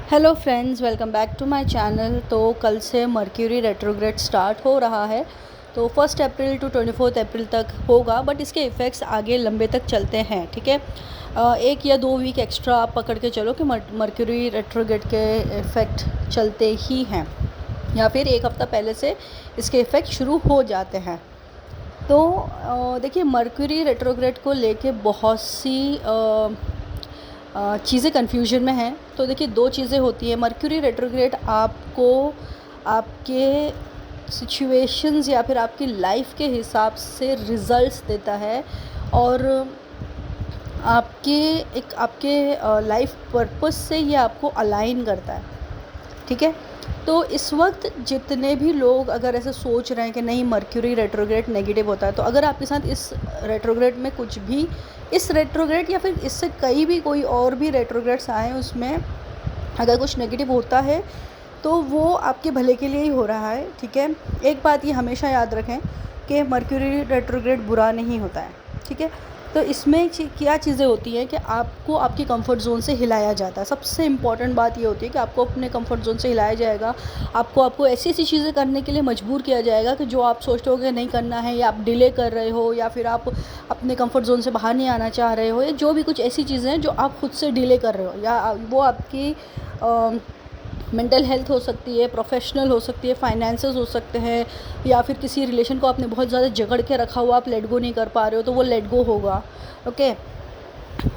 Hello friends, welcome back to my channel. तो कल से मर्क्यूरी रेट्रोग्रेड स्टार्ट हो रहा है। तो 1 अप्रैल टू 24 अप्रैल तक होगा, बट इसके इफ़ेक्ट्स आगे लंबे तक चलते हैं। ठीक है, 1 या 2 वीक एक्स्ट्रा आप पकड़ के चलो कि मर्क्यूरी रेट्रोग्रेड के इफ़ेक्ट चलते ही हैं, या फिर एक हफ़्ता पहले से इसके इफ़ेक्ट शुरू हो जाते हैं। तो देखिए, मर्क्यूरी रेट्रोग्रेड को लेके बहुत सी चीज़ें कन्फ्यूजन में हैं। तो देखिए, दो चीज़ें होती हैं। मर्क्यूरी रेट्रोग्रेड आपको आपके सिचुएशंस या फिर आपकी लाइफ के हिसाब से रिजल्ट्स देता है, और आपके लाइफ पर्पस से ये आपको अलाइन करता है। ठीक है, तो इस वक्त जितने भी लोग अगर ऐसे सोच रहे हैं कि नहीं, मर्क्यूरी रेट्रोग्रेड नेगेटिव होता है, तो अगर आपके साथ इस रेट्रोग्रेड में कुछ भी, इस रेट्रोग्रेड या फिर इससे कई भी कोई और भी रेट्रोग्रेड्स आए, उसमें अगर कुछ नेगेटिव होता है तो वो आपके भले के लिए ही हो रहा है। ठीक है, एक बात ये हमेशा याद रखें कि मर्क्यूरी रेट्रोग्रेड बुरा नहीं होता है। ठीक है, तो इसमें क्या चीज़ें होती हैं कि आपको आपकी कंफर्ट ज़ोन से हिलाया जाता है। सबसे इम्पॉर्टेंट बात ये होती है कि आपको अपने कंफर्ट ज़ोन से हिलाया जाएगा। आपको ऐसी ऐसी चीज़ें करने के लिए मजबूर किया जाएगा कि जो आप सोचते हो कि नहीं करना है, या आप डिले कर रहे हो, या फिर आप अपने कंफर्ट ज़ोन से बाहर नहीं आना चाह रहे हो, या जो भी कुछ ऐसी चीज़ें हैं जो आप खुद से डिले कर रहे हो, या वो आपकी मेंटल हेल्थ हो सकती है, प्रोफेशनल हो सकती है, फाइनेंसेस हो सकते हैं, या फिर किसी रिलेशन को आपने बहुत ज़्यादा जकड़ के रखा हुआ, आप लेट गो नहीं कर पा रहे हो, तो वो लेट गो होगा। ओके,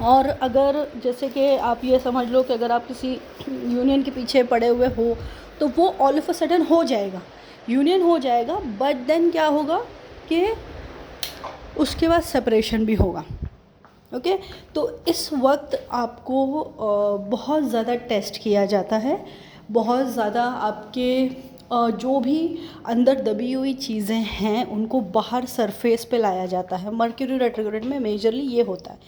और अगर जैसे कि आप ये समझ लो कि अगर आप किसी यूनियन के पीछे पड़े हुए हो, तो वो ऑल ऑफ अ सडन हो जाएगा, यूनियन हो जाएगा, बट देन क्या होगा कि उसके बाद सेपरेशन भी होगा। ओके, तो इस वक्त आपको बहुत ज़्यादा टेस्ट किया जाता है, बहुत ज़्यादा आपके जो भी अंदर दबी हुई चीज़ें हैं उनको बाहर सरफेस पे लाया जाता है। मर्क्यूरी रेट्रोग्रेड में मेजरली ये होता है।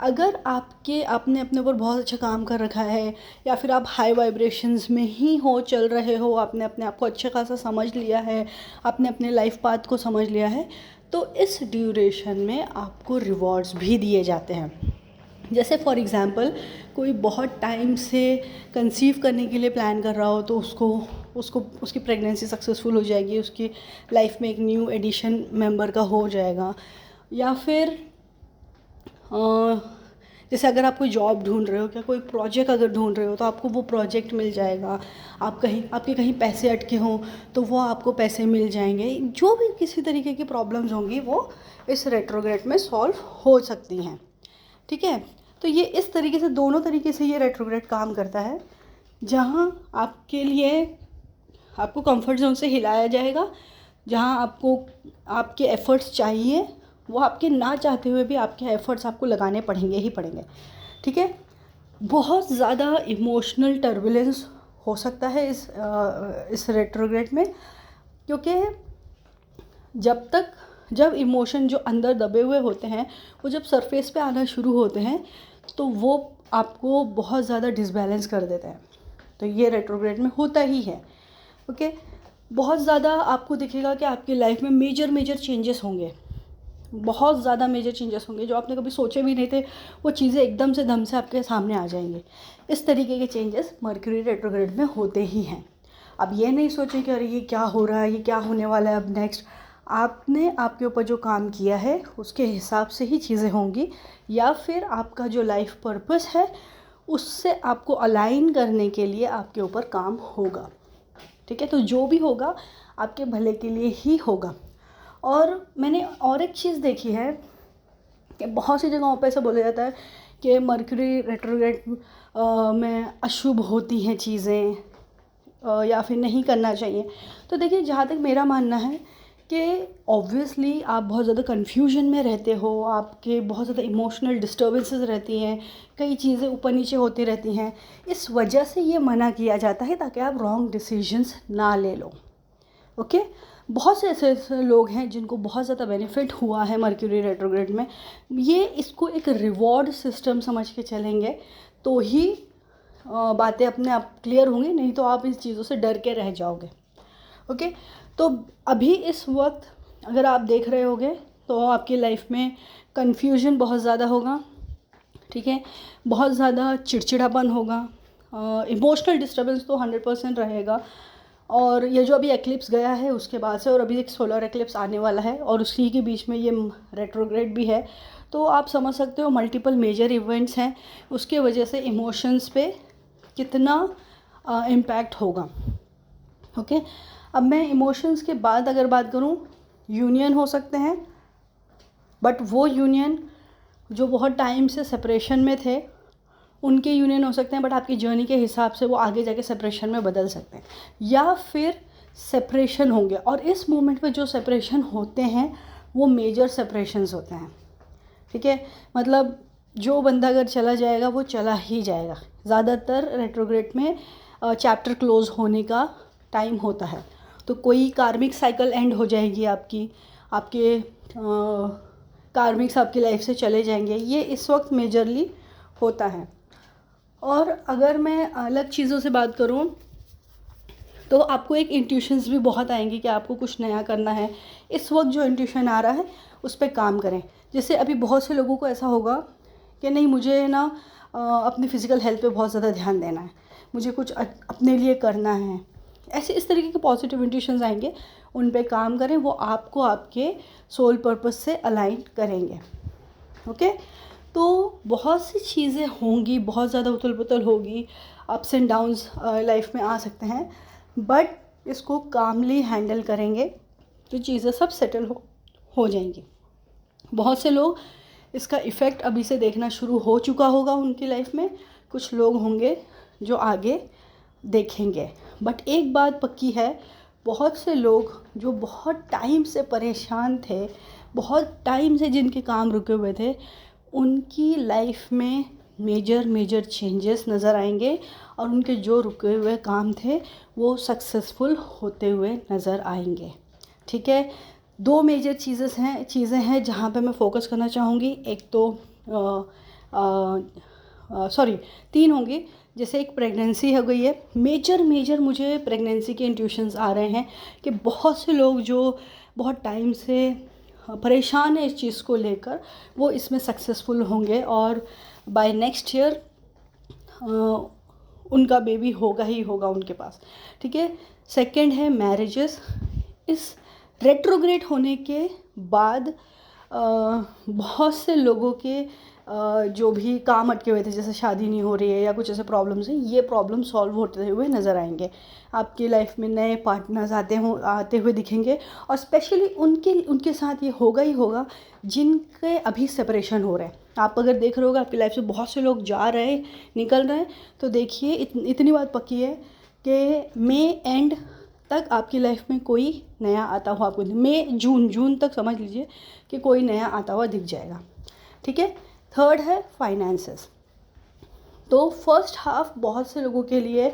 अगर आपने अपने ऊपर बहुत अच्छा काम कर रखा है, या फिर आप हाई वाइब्रेशंस में ही हो, चल रहे हो, आपने अपने आप को अच्छा खासा समझ लिया है, आपने अपने लाइफ पाथ को समझ लिया है, तो इस ड्यूरेशन में आपको रिवॉर्ड्स भी दिए जाते हैं। जैसे फॉर एग्ज़ाम्पल, कोई बहुत टाइम से कंसीव करने के लिए प्लान कर रहा हो, तो उसको उसको उसकी प्रेगनेंसी सक्सेसफुल हो जाएगी, उसकी लाइफ में एक न्यू एडिशन मेंबर का हो जाएगा। या फिर जैसे अगर आप कोई जॉब ढूंढ रहे हो, क्या कोई प्रोजेक्ट अगर ढूंढ रहे हो, तो आपको वो प्रोजेक्ट मिल जाएगा। आपके कहीं पैसे अटके हों, तो वो आपको पैसे मिल जाएंगे। जो भी किसी तरीके की प्रॉब्लम्स होंगी, वो इस रेट्रोग्रेड में सॉल्व हो सकती हैं। ठीक है, तो ये इस तरीके से, दोनों तरीके से ये रेट्रोग्रेड काम करता है। जहाँ आपके लिए आपको कंफर्ट जोन से हिलाया जाएगा, जहाँ आपको आपके एफ़र्ट्स चाहिए, वो आपके ना चाहते हुए भी आपके एफ़र्ट्स आपको लगाने पड़ेंगे ही पड़ेंगे। ठीक है, बहुत ज़्यादा इमोशनल टर्बुलेंस हो सकता है इस रेट्रोग्रेड में, क्योंकि जब इमोशन जो अंदर दबे हुए होते हैं, वो जब सरफेस पे आना शुरू होते हैं, तो वो आपको बहुत ज़्यादा डिसबैलेंस कर देते हैं। तो ये रेट्रोग्रेड में होता ही है। ओके, बहुत ज़्यादा आपको दिखेगा कि आपकी लाइफ में मेजर चेंजेस होंगे, बहुत ज़्यादा मेजर चेंजेस होंगे, जो आपने कभी सोचे भी नहीं थे, वो चीज़ें एकदम से दम से आपके सामने आ जाएंगे। इस तरीके के चेंजेस मर्क्यूरी रेट्रोग्रेड में होते ही हैं। अब ये नहीं सोचें कि अरे ये क्या हो रहा है, ये क्या होने वाला है अब नेक्स्ट। आपने आपके ऊपर जो काम किया है उसके हिसाब से ही चीज़ें होंगी, या फिर आपका जो लाइफ पर्पस है उससे आपको अलाइन करने के लिए आपके ऊपर काम होगा। ठीक है, तो जो भी होगा आपके भले के लिए ही होगा। और मैंने और एक चीज़ देखी है कि बहुत सी जगहों पे ऐसा बोला जाता है कि मर्क्यूरी रेट्रोग्रेड में अशुभ होती हैं चीज़ें, या फिर नहीं करना चाहिए। तो देखिए, जहाँ तक मेरा मानना है कि ऑब्वियसली आप बहुत ज़्यादा कन्फ्यूजन में रहते हो, आपके बहुत ज़्यादा इमोशनल डिस्टर्बेंसेस रहती हैं, कई चीज़ें ऊपर नीचे होती रहती हैं, इस वजह से ये मना किया जाता है ताकि आप रॉन्ग डिसीजंस ना ले लो। ओके, बहुत से ऐसे लोग हैं जिनको बहुत ज़्यादा बेनिफिट हुआ है मर्क्यूरी रेट्रोग्रेड में। ये इसको एक रिवॉर्ड सिस्टम समझ के चलेंगे तो ही बातें अपने आप क्लियर होंगी, नहीं तो आप इस चीज़ों से डर के रह जाओगे। ओके, तो अभी इस वक्त अगर आप देख रहे होगे तो आपकी लाइफ में कन्फ्यूजन बहुत ज़्यादा होगा। ठीक है, बहुत ज़्यादा चिड़चिड़ापन होगा, इमोशनल डिस्टर्बेंस तो 100% रहेगा। और ये जो अभी एक्लिप्स गया है उसके बाद से, और अभी एक सोलर एक्लिप्स आने वाला है और उसी के बीच में ये रेट्रोग्रेड भी है, तो आप समझ सकते हो मल्टीपल मेजर इवेंट्स हैं, उसके वजह से इमोशंस पे कितना इम्पैक्ट होगा। ओके, अब मैं इमोशंस के बाद अगर बात करूँ, यूनियन हो सकते हैं, बट वो यूनियन जो बहुत टाइम से सेपरेशन में थे उनके यूनियन हो सकते हैं, बट आपकी जर्नी के हिसाब से वो आगे जाके सेपरेशन में बदल सकते हैं, या फिर सेपरेशन होंगे। और इस मोमेंट पे जो सेपरेशन होते हैं वो मेजर सेपरेशंस होते हैं, ठीक है। मतलब जो बंदा अगर चला जाएगा वो चला ही जाएगा। ज़्यादातर रेट्रोग्रेड में चैप्टर क्लोज होने का टाइम होता है, तो कोई कार्मिक साइकिल एंड हो जाएगी आपकी, आपके कार्मिक्स आपकी लाइफ से चले जाएंगे, ये इस वक्त मेजरली होता है। और अगर मैं अलग चीज़ों से बात करूँ तो आपको एक इंट्यूशंस भी बहुत आएंगी कि आपको कुछ नया करना है। इस वक्त जो इंट्यूशन आ रहा है उस पर काम करें। जैसे अभी बहुत से लोगों को ऐसा होगा कि नहीं, मुझे ना अपनी फ़िज़िकल हेल्थ पे बहुत ज़्यादा ध्यान देना है, मुझे कुछ अपने लिए करना है, ऐसे इस तरीके के पॉजिटिव इंट्यूशंस आएंगे, उन पे काम करें, वो आपको आपके सोल पर्पस से अलाइन करेंगे। ओके, तो बहुत सी चीज़ें होंगी, बहुत ज़्यादा उथल पुथल होगी, अप्स एंड डाउन्स लाइफ में आ सकते हैं, बट इसको कामली हैंडल करेंगे तो चीज़ें सब सेटल हो जाएंगी। बहुत से लोग इसका इफ़ेक्ट अभी से देखना शुरू हो चुका होगा उनकी लाइफ में, कुछ लोग होंगे जो आगे देखेंगे। बट एक बात पक्की है, बहुत से लोग जो बहुत टाइम से परेशान थे, बहुत टाइम से जिनके काम रुके हुए थे, उनकी लाइफ में मेजर चेंजेस नज़र आएंगे और उनके जो रुके हुए काम थे वो सक्सेसफुल होते हुए नज़र आएंगे। ठीक है, दो मेजर चीज़ें हैं जहाँ पे मैं फोकस करना चाहूँगी। एक तो तीन होंगी। जैसे एक प्रेगनेंसी हो गई है, मेजर मुझे प्रेगनेंसी के इंट्यूशंस आ रहे हैं कि बहुत से लोग जो बहुत टाइम से परेशान है इस चीज़ को लेकर, वो इसमें सक्सेसफुल होंगे और बाय नेक्स्ट ईयर उनका बेबी होगा ही होगा उनके पास। ठीक है, सेकंड है मैरिजेस। इस रेट्रोग्रेड होने के बाद बहुत से लोगों के जो भी काम अटके हुए थे, जैसे शादी नहीं हो रही है या कुछ ऐसे प्रॉब्लम्स हैं, ये प्रॉब्लम सॉल्व होते हुए नज़र आएंगे। आपकी लाइफ में नए पार्टनर्स आते हुए दिखेंगे, और स्पेशली उनके साथ ये होगा ही होगा जिनके अभी सेपरेशन हो रहे हैं। आप अगर देख रहे हो आपकी लाइफ से बहुत से लोग जा रहे हैं, निकल रहे हैं, तो देखिए इतनी बात पक्की है कि मई एंड तक आपकी लाइफ में कोई नया आता हुआ आपको, मई जून तक समझ लीजिए कि कोई नया आता हुआ दिख जाएगा। ठीक है, थर्ड है फाइनेंसेस। तो फर्स्ट हाफ बहुत से लोगों के लिए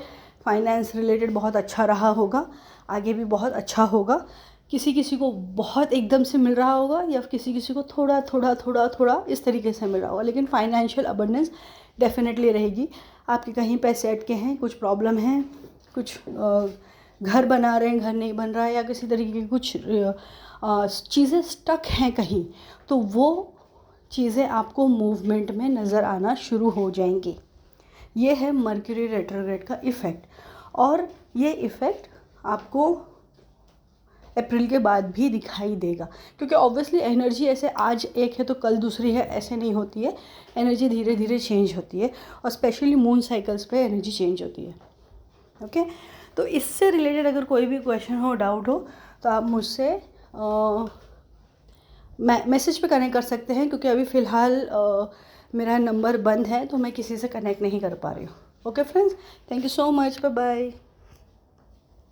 फाइनेंस रिलेटेड बहुत अच्छा रहा होगा, आगे भी बहुत अच्छा होगा। किसी को बहुत एकदम से मिल रहा होगा या किसी को थोड़ा इस तरीके से मिल रहा होगा, लेकिन फाइनेंशियल अबंडेंस डेफिनेटली रहेगी। आपके कहीं पैसे अटके हैं, कुछ प्रॉब्लम है, कुछ घर बना रहे हैं, घर नहीं बन रहा है, या किसी तरीके की कुछ चीज़ें स्टक हैं कहीं, तो वो चीज़ें आपको मूवमेंट में नज़र आना शुरू हो जाएंगी। ये है मर्क्यूरी रेट्रोग्रेड का इफ़ेक्ट, और ये इफ़ेक्ट आपको अप्रैल के बाद भी दिखाई देगा, क्योंकि ऑब्वियसली एनर्जी ऐसे आज एक है तो कल दूसरी है ऐसे नहीं होती है। एनर्जी धीरे धीरे चेंज होती है, और स्पेशली मून साइकिल्स पे एनर्जी चेंज होती है। ओके, तो इससे रिलेटेड अगर कोई भी क्वेश्चन हो, डाउट हो, तो आप मुझसे मैसेज पे कनेक्ट कर सकते हैं, क्योंकि अभी फ़िलहाल मेरा नंबर बंद है तो मैं किसी से कनेक्ट नहीं कर पा रही हूँ। Okay friends, thank you so much, bye bye.